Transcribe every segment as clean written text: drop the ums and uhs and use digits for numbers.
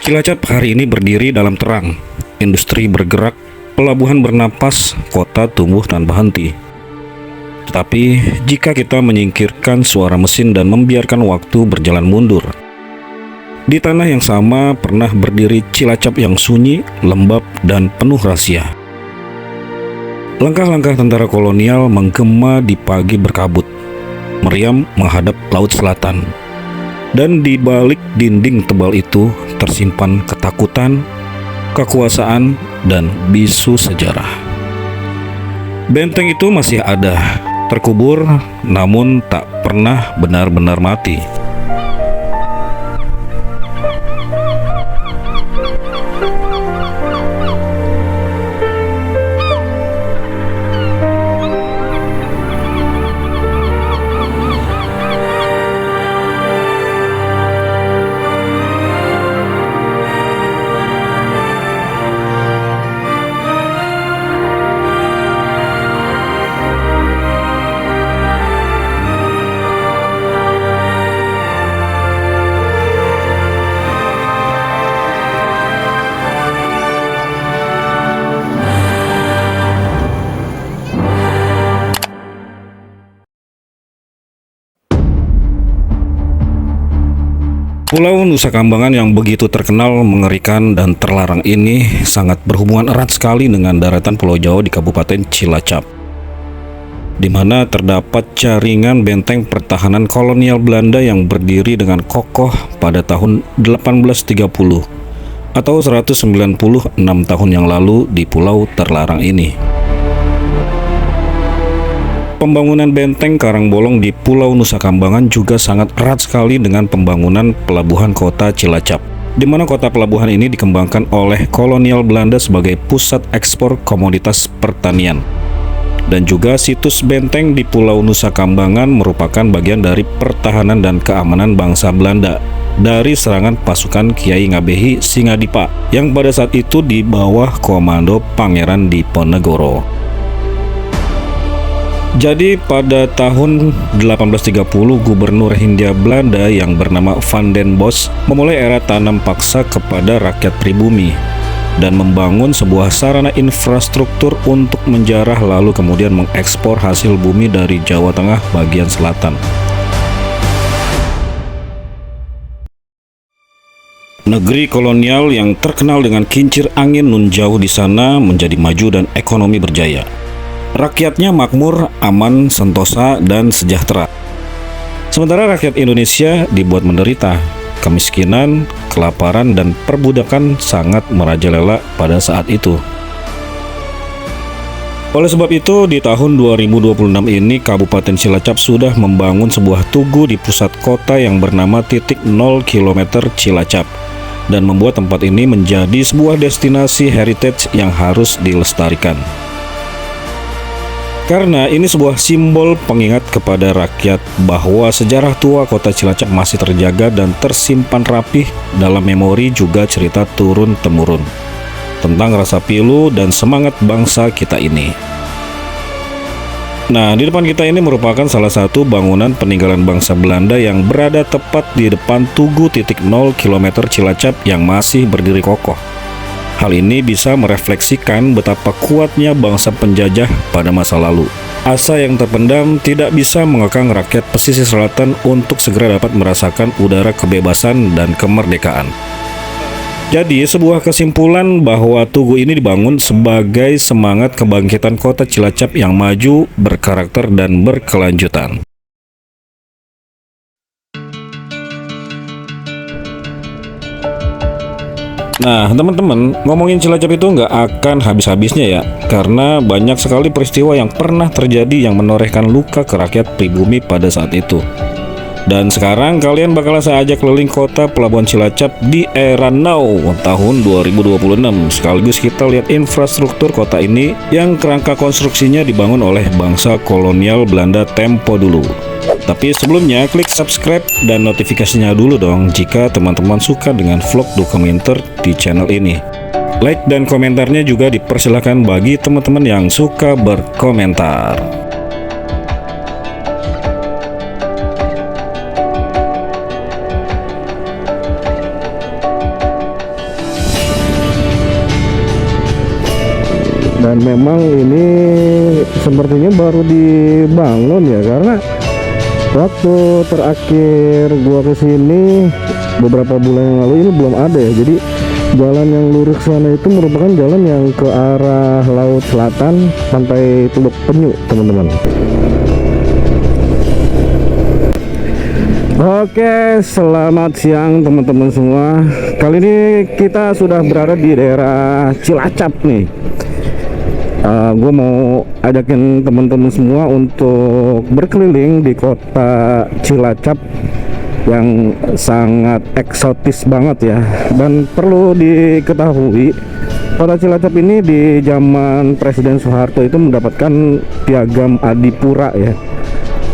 Cilacap hari ini berdiri dalam terang, industri bergerak, pelabuhan bernapas, kota tumbuh tanpa henti. Tetapi jika kita menyingkirkan suara mesin dan membiarkan waktu berjalan mundur, di tanah yang sama pernah berdiri Cilacap yang sunyi, lembab, dan penuh rahasia. Langkah-langkah tentara kolonial menggema di pagi berkabut, meriam menghadap laut selatan. Dan di balik dinding tebal itu tersimpan ketakutan, kekuasaan, dan bisu sejarah. Benteng itu masih ada, terkubur, namun tak pernah benar-benar mati. Pulau Nusa Kambangan yang begitu terkenal, mengerikan, dan terlarang ini sangat berhubungan erat sekali dengan daratan Pulau Jawa di Kabupaten Cilacap, di mana terdapat jaringan benteng pertahanan kolonial Belanda yang berdiri dengan kokoh pada tahun 1830 atau 196 tahun yang lalu di pulau terlarang ini. Pembangunan benteng Karangbolong di Pulau Nusa Kambangan juga sangat erat sekali dengan pembangunan pelabuhan kota Cilacap, di mana kota pelabuhan ini dikembangkan oleh kolonial Belanda sebagai pusat ekspor komoditas pertanian. Dan juga situs benteng di Pulau Nusa Kambangan merupakan bagian dari pertahanan dan keamanan bangsa Belanda dari serangan pasukan Kiai Ngabehi Singadipa yang pada saat itu di bawah komando Pangeran Diponegoro. Jadi pada tahun 1830 Gubernur Hindia Belanda yang bernama Van den Bosch memulai era tanam paksa kepada rakyat pribumi dan membangun sebuah sarana infrastruktur untuk menjarah lalu kemudian mengekspor hasil bumi dari Jawa Tengah bagian selatan. Negeri kolonial yang terkenal dengan kincir angin nun jauh di sana menjadi maju dan ekonomi berjaya. Rakyatnya makmur, aman, sentosa, dan sejahtera. Sementara rakyat Indonesia dibuat menderita. Kemiskinan, kelaparan, dan perbudakan sangat merajalela pada saat itu. Oleh sebab itu, di tahun 2026 ini Kabupaten Cilacap sudah membangun sebuah tugu di pusat kota yang bernama titik 0 km Cilacap dan membuat tempat ini menjadi sebuah destinasi heritage yang harus dilestarikan. Karena ini sebuah simbol pengingat kepada rakyat bahwa sejarah tua kota Cilacap masih terjaga dan tersimpan rapih dalam memori juga cerita turun-temurun tentang rasa pilu dan semangat bangsa kita ini. Nah, di depan kita ini merupakan salah satu bangunan peninggalan bangsa Belanda yang berada tepat di depan Tugu titik 0 km Cilacap yang masih berdiri kokoh. Hal ini bisa merefleksikan betapa kuatnya bangsa penjajah pada masa lalu. Asa yang terpendam tidak bisa mengekang rakyat pesisir selatan untuk segera dapat merasakan udara kebebasan dan kemerdekaan. Jadi, sebuah kesimpulan bahwa tugu ini dibangun sebagai semangat kebangkitan kota Cilacap yang maju, berkarakter, dan berkelanjutan. Nah, teman-teman, ngomongin Cilacap itu nggak akan habis-habisnya ya, karena banyak sekali peristiwa yang pernah terjadi yang menorehkan luka ke rakyat pribumi pada saat itu. Dan sekarang kalian bakalan saya ajak keliling kota Pelabuhan Cilacap di era now tahun 2026. Sekaligus kita lihat infrastruktur kota ini yang kerangka konstruksinya dibangun oleh bangsa kolonial Belanda tempo dulu. Tapi sebelumnya klik subscribe dan notifikasinya dulu dong jika teman-teman suka dengan vlog dokumenter di channel ini. Like dan komentarnya juga dipersilakan bagi teman-teman yang suka berkomentar. Dan memang ini sepertinya baru dibangun ya, karena waktu terakhir gua kesini beberapa bulan yang lalu ini belum ada ya. Jadi jalan yang lurus sana itu merupakan jalan yang ke arah laut selatan Pantai Teluk Penyu, teman-teman. Oke, selamat siang teman-teman semua. Kali ini kita sudah berada di daerah Cilacap nih. Gue mau ajakin teman-teman semua untuk berkeliling di kota Cilacap yang sangat eksotis banget ya. Dan perlu diketahui, kota Cilacap ini di zaman Presiden Soeharto itu mendapatkan piagam Adipura ya,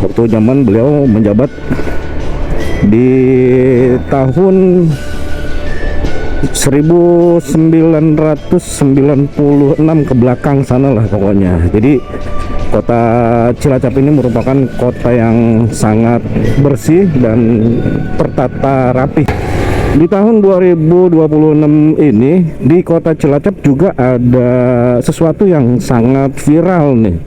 waktu zaman beliau menjabat di tahun 1996 ke belakang sana lah pokoknya. Jadi kota Cilacap ini merupakan kota yang sangat bersih dan tertata rapi. Di tahun 2026 ini di kota Cilacap juga ada sesuatu yang sangat viral nih,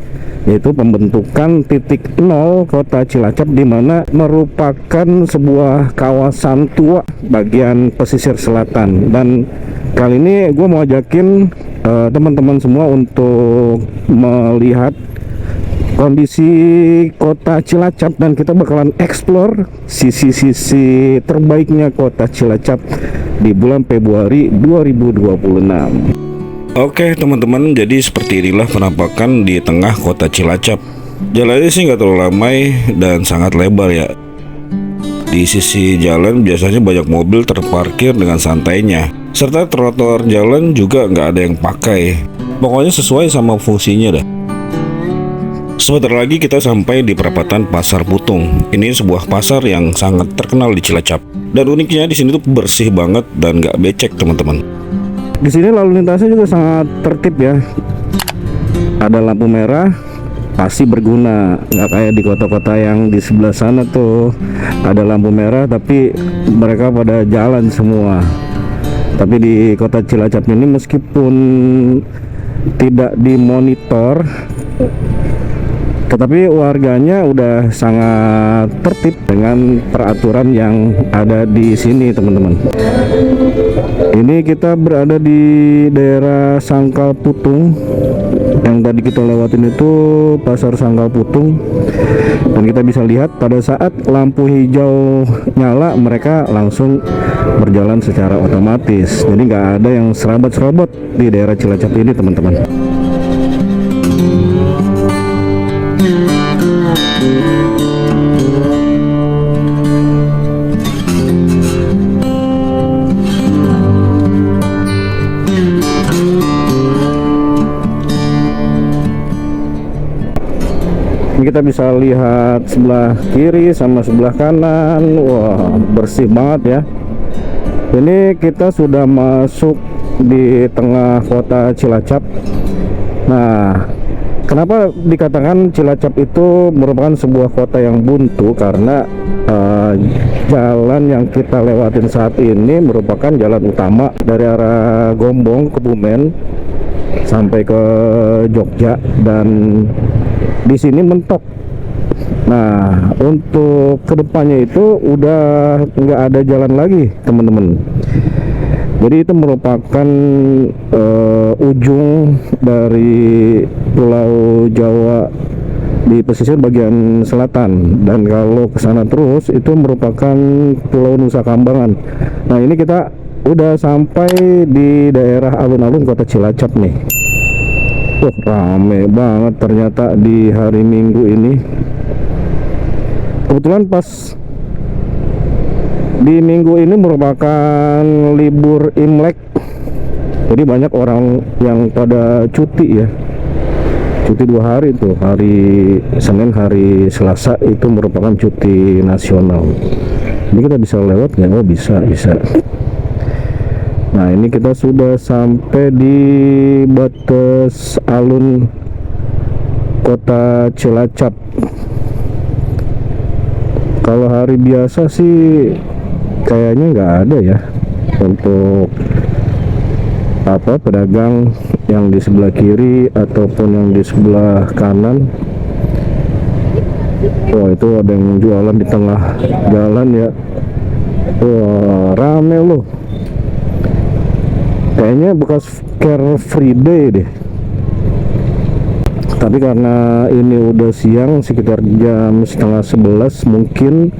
yaitu pembentukan titik nol kota Cilacap, di mana merupakan sebuah kawasan tua bagian pesisir selatan. Dan kali ini gue mau ajakin teman-teman semua untuk melihat kondisi kota Cilacap, dan kita bakalan explore sisi-sisi terbaiknya kota Cilacap di bulan Februari 2026. Oke teman-teman, jadi seperti inilah penampakan di tengah kota Cilacap. Jalannya sih nggak terlalu ramai dan sangat lebar ya. Di sisi jalan biasanya banyak mobil terparkir dengan santainya, serta trotoar jalan juga nggak ada yang pakai. Pokoknya sesuai sama fungsinya dah. Sebentar lagi kita sampai di perapatan Pasar Putung. Ini sebuah pasar yang sangat terkenal di Cilacap. Dan uniknya di sini tuh bersih banget dan nggak becek teman-teman. Di sini lalu lintasnya juga sangat tertib ya. Ada lampu merah, pasti berguna. Nggak kayak di kota-kota yang di sebelah sana tuh ada lampu merah tapi mereka pada jalan semua. Tapi di kota Cilacap ini meskipun tidak dimonitor, tetapi warganya udah sangat tertib dengan peraturan yang ada di sini teman-teman. Ini kita berada di daerah Sangkal Putung. Yang tadi kita lewatin itu Pasar Sangkal Putung. Dan kita bisa lihat pada saat lampu hijau nyala, mereka langsung berjalan secara otomatis. Jadi nggak ada yang serabot-serabot di daerah Cilacap ini teman-teman. Kita bisa lihat sebelah kiri sama sebelah kanan. Wah, bersih banget ya. Ini kita sudah masuk di tengah kota Cilacap. Nah, kenapa dikatakan Cilacap itu merupakan sebuah kota yang buntu? Karena jalan yang kita lewatin saat ini merupakan jalan utama dari arah Gombong ke Bumen sampai ke Jogja, dan di sini mentok. Nah, untuk kedepannya itu udah nggak ada jalan lagi teman-teman. Jadi itu merupakan ujung dari Pulau Jawa di pesisir bagian selatan, dan kalau ke sana terus itu merupakan Pulau Nusa Kambangan. Nah, ini kita udah sampai di daerah alun-alun kota Cilacap nih. Rame banget ternyata di hari Minggu ini. Kebetulan pas di minggu ini merupakan libur Imlek, jadi banyak orang yang pada cuti ya. Cuti 2 hari tuh, hari Senin, hari Selasa itu merupakan cuti nasional. Ini kita bisa lewat nggak? Oh, bisa. Nah, ini kita sudah sampai di batas alun kota Cilacap. Kalau hari biasa sih kayaknya nggak ada ya untuk apa pedagang yang di sebelah kiri ataupun yang di sebelah kanan. Wah, itu ada yang jualan di tengah jalan ya. Wah, rame loh. Kayaknya bekas Car Free Day deh. Tapi karena ini udah siang, sekitar jam setengah 11, mungkin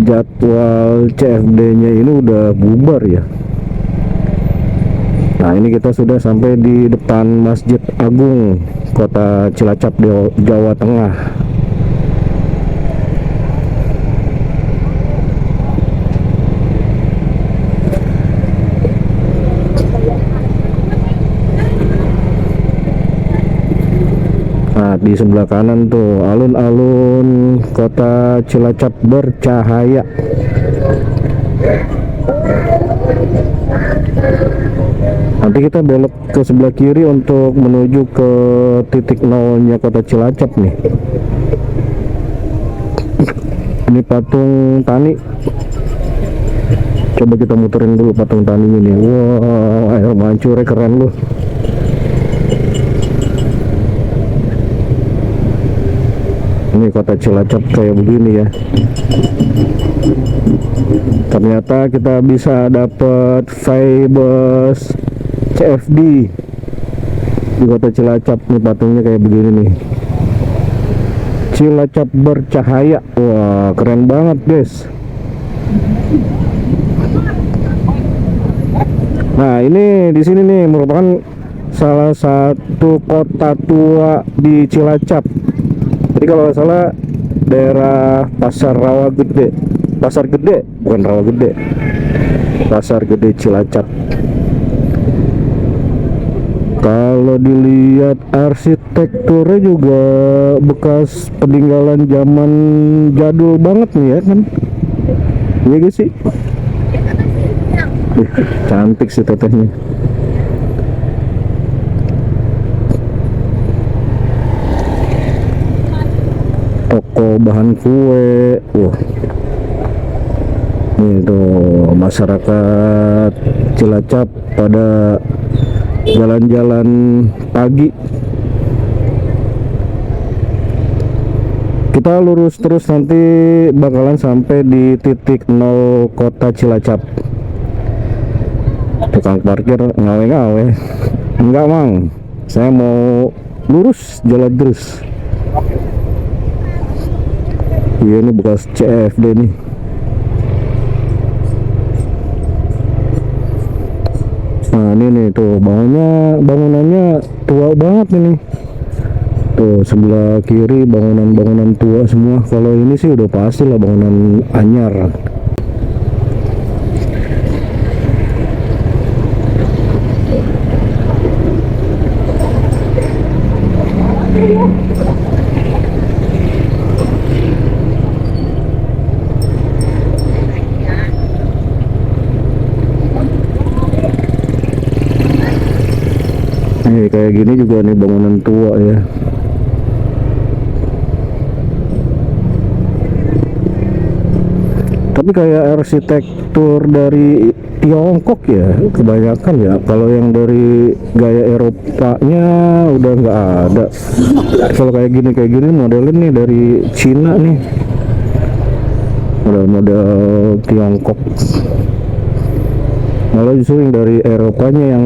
jadwal CFD-nya ini udah bubar ya. Nah, ini kita sudah sampai di depan Masjid Agung Kota Cilacap, Jawa Tengah. Nah, di sebelah kanan tuh alun-alun Kota Cilacap bercahaya. Nanti kita belok ke sebelah kiri untuk menuju ke titik nolnya Kota Cilacap nih. Ini patung tani. Coba kita muterin dulu patung tani ini. Wow, air mancurnya keren loh. Ini Kota Cilacap kayak begini ya. Ternyata kita bisa dapat Vibes CFD di Kota Cilacap. Nih patungnya kayak begini nih, Cilacap bercahaya. Wah, keren banget guys. Nah, ini di sini nih merupakan salah satu kota tua di Cilacap. Jadi kalau nggak salah daerah Pasar Rawa Gede, Pasar Gede, bukan Rawa Gede, Pasar Gede Cilacap. Kalau dilihat arsitekturnya juga bekas peninggalan zaman jadul banget nih ya kan. Iya gak sih? Cantik sih tetehnya. Toko bahan kue. Wah, nih tuh masyarakat Cilacap pada jalan-jalan pagi. Kita lurus terus, nanti bakalan sampai di titik nol Kota Cilacap. Tukang parkir ngawe-ngawe. Enggak mang, saya mau lurus jalan terus. Iya, ini bekas CFD nih. Nah, ini nih tuh bangunannya tua banget ini. Tuh sebelah kiri bangunan-bangunan tua semua. Kalau ini sih udah pasti lah bangunan anyar. Nih kayak gini juga nih bangunan tua ya. Tapi kayak arsitektur dari Tiongkok ya kebanyakan ya. Kalau yang dari gaya Eropanya udah nggak ada. Kalau kayak gini modelnya nih dari Cina nih, model Tiongkok. Malah justru yang dari Eropanya yang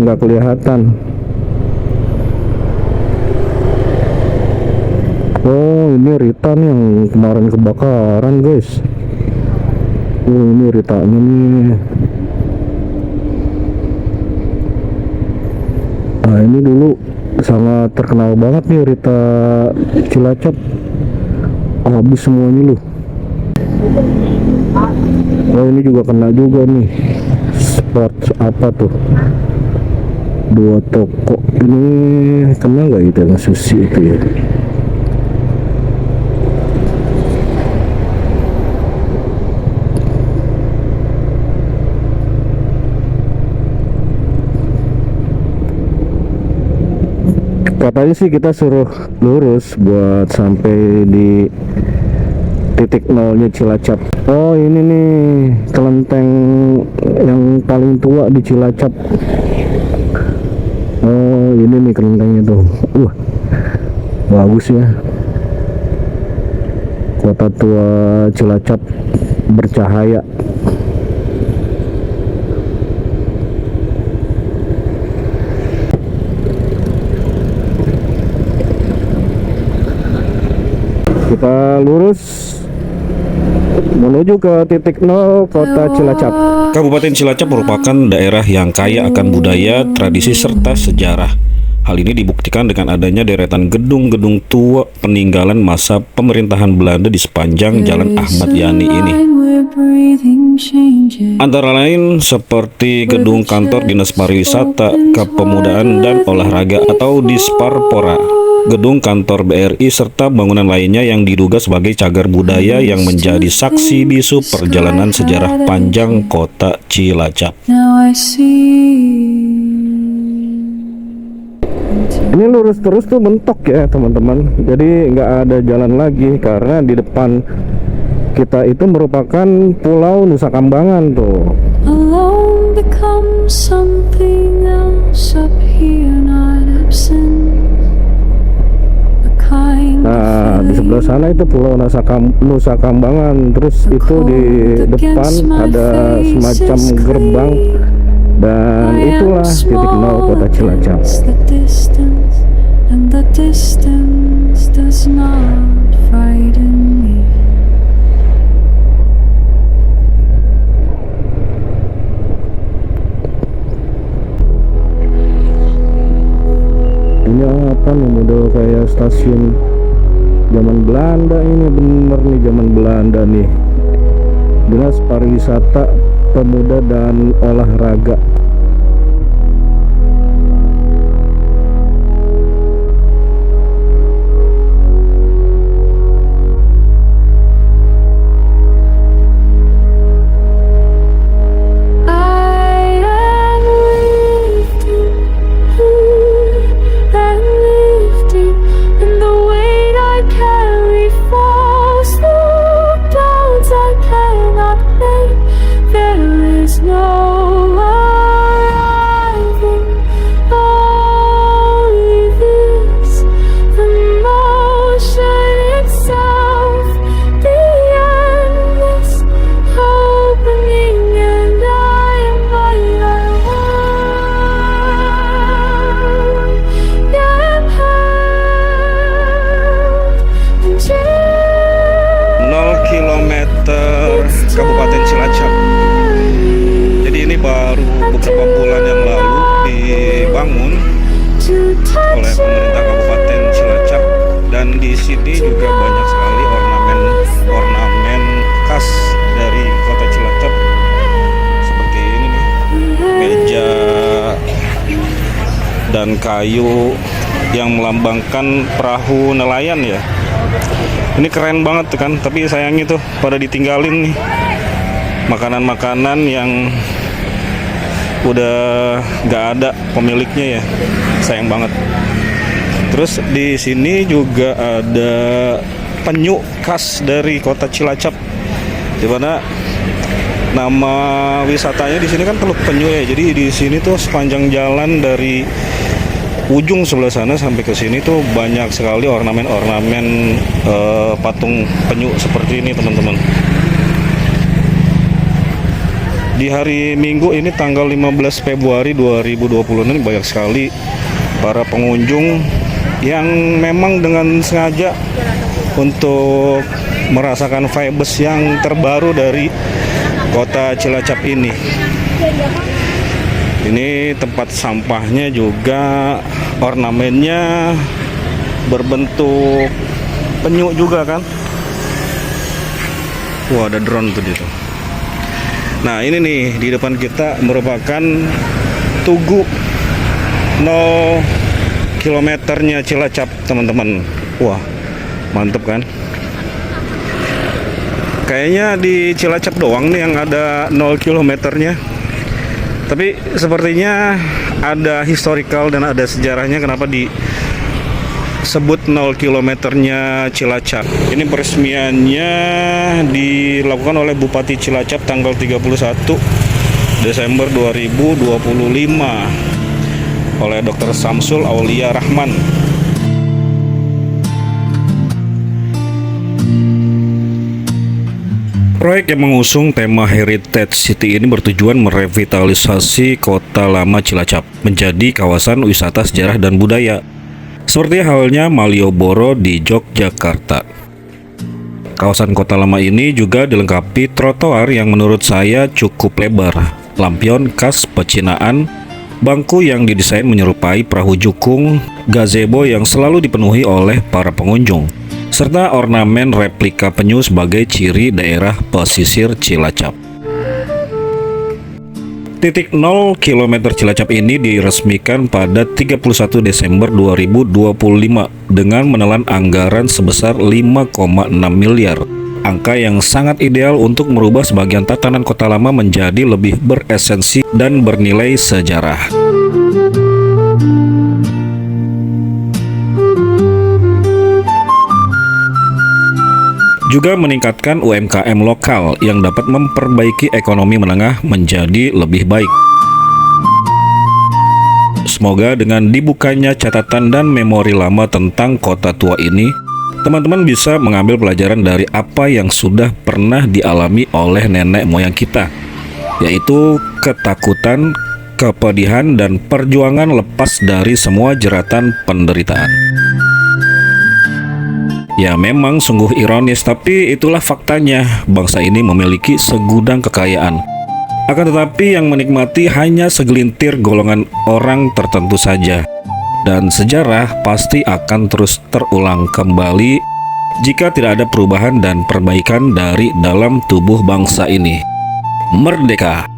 nggak kelihatan. Oh, ini Rita nih yang kemarin kebakaran guys. Oh, ini Ritanya nih. Nah, ini dulu sangat terkenal banget nih Rita Cilacap. Habis semuanya loh. Oh, ini juga kena juga nih. Sport apa tuh? Dua toko ini kena nggak itu yang sushi itu ya? Katanya sih kita suruh lurus buat sampai di titik nolnya Cilacap. Oh ini nih kelenteng yang paling tua di Cilacap. Oh ini nih kelentengnya tuh. Bagus ya. Kota tua Cilacap bercahaya. Kita lurus menuju ke titik nol kota Cilacap. Kabupaten Cilacap merupakan daerah yang kaya akan budaya, tradisi, serta sejarah. Hal ini dibuktikan dengan adanya deretan gedung-gedung tua peninggalan masa pemerintahan Belanda di sepanjang Jalan Ahmad Yani ini. Antara lain seperti gedung kantor Dinas Pariwisata, Kepemudaan dan Olahraga atau Disparpora, gedung kantor BRI, serta bangunan lainnya yang diduga sebagai cagar budaya yang menjadi saksi bisu perjalanan sejarah panjang kota Cilacap. Ini lurus terus tuh mentok ya teman-teman. Jadi nggak ada jalan lagi karena di depan kita itu merupakan Pulau Nusa Kambangan tuh. Nah, di sebelah sana itu Pulau Nusa Kambangan. Terus itu di depan ada semacam gerbang, dan itulah titik nol kota Cilacap. Ini apa nih, model kayak stasiun zaman Belanda ini, bener nih zaman Belanda nih. Dinas Pariwisata, Pemuda dan Olahraga. Kabupaten Cilacap. Jadi ini baru beberapa bulan yang lalu dibangun oleh pemerintah Kabupaten Cilacap, dan di sini juga banyak sekali ornamen khas dari kota Cilacap. Seperti ini nih, meja dan kayu yang melambangkan perahu nelayan ya. Ini keren banget kan, tapi sayangnya tuh pada ditinggalin nih makanan-makanan yang udah nggak ada pemiliknya ya, sayang banget. Terus di sini juga ada penyu khas dari kota Cilacap, dimana nama wisatanya di sini kan Teluk Penyu ya. Jadi di sini tuh sepanjang jalan dari ujung sebelah sana sampai ke sini tuh banyak sekali ornamen-ornamen patung penyu seperti ini teman-teman. Di hari Minggu ini tanggal 15 Februari 2020 ini banyak sekali para pengunjung yang memang dengan sengaja untuk merasakan vibes yang terbaru dari kota Cilacap ini. Ini tempat sampahnya juga ornamennya berbentuk penyu juga kan. Wah, ada drone tuh gitu. Nah ini nih di depan kita merupakan Tugu 0 kilometernya Cilacap teman-teman. Wah mantep kan. Kayaknya di Cilacap doang nih yang ada 0 kilometernya. Tapi sepertinya ada historical dan ada sejarahnya kenapa di sebut 0 kilometernya Cilacap. Ini peresmiannya dilakukan oleh Bupati Cilacap tanggal 31 Desember 2025 oleh Dr. Samsul Aulia Rahman. Proyek yang mengusung tema Heritage City ini bertujuan merevitalisasi kota lama Cilacap menjadi kawasan wisata sejarah dan budaya, seperti halnya Malioboro di Yogyakarta. Kawasan kota lama ini juga dilengkapi trotoar yang menurut saya cukup lebar, lampion khas pecinaan, bangku yang didesain menyerupai perahu jukung, gazebo yang selalu dipenuhi oleh para pengunjung, serta ornamen replika penyu sebagai ciri daerah pesisir Cilacap. Titik 0 km Cilacap ini diresmikan pada 31 Desember 2025 dengan menelan anggaran sebesar 5,6 miliar. Angka yang sangat ideal untuk merubah sebagian tatanan kota lama menjadi lebih beresensi dan bernilai sejarah. Juga meningkatkan UMKM lokal yang dapat memperbaiki ekonomi menengah menjadi lebih baik. Semoga dengan dibukanya catatan dan memori lama tentang kota tua ini, teman-teman bisa mengambil pelajaran dari apa yang sudah pernah dialami oleh nenek moyang kita, yaitu ketakutan, kepedihan, dan perjuangan lepas dari semua jeratan penderitaan. Ya memang sungguh ironis, tapi itulah faktanya. Bangsa ini memiliki segudang kekayaan. Akan tetapi yang menikmati hanya segelintir golongan orang tertentu saja. Dan sejarah pasti akan terus terulang kembali jika tidak ada perubahan dan perbaikan dari dalam tubuh bangsa ini. Merdeka!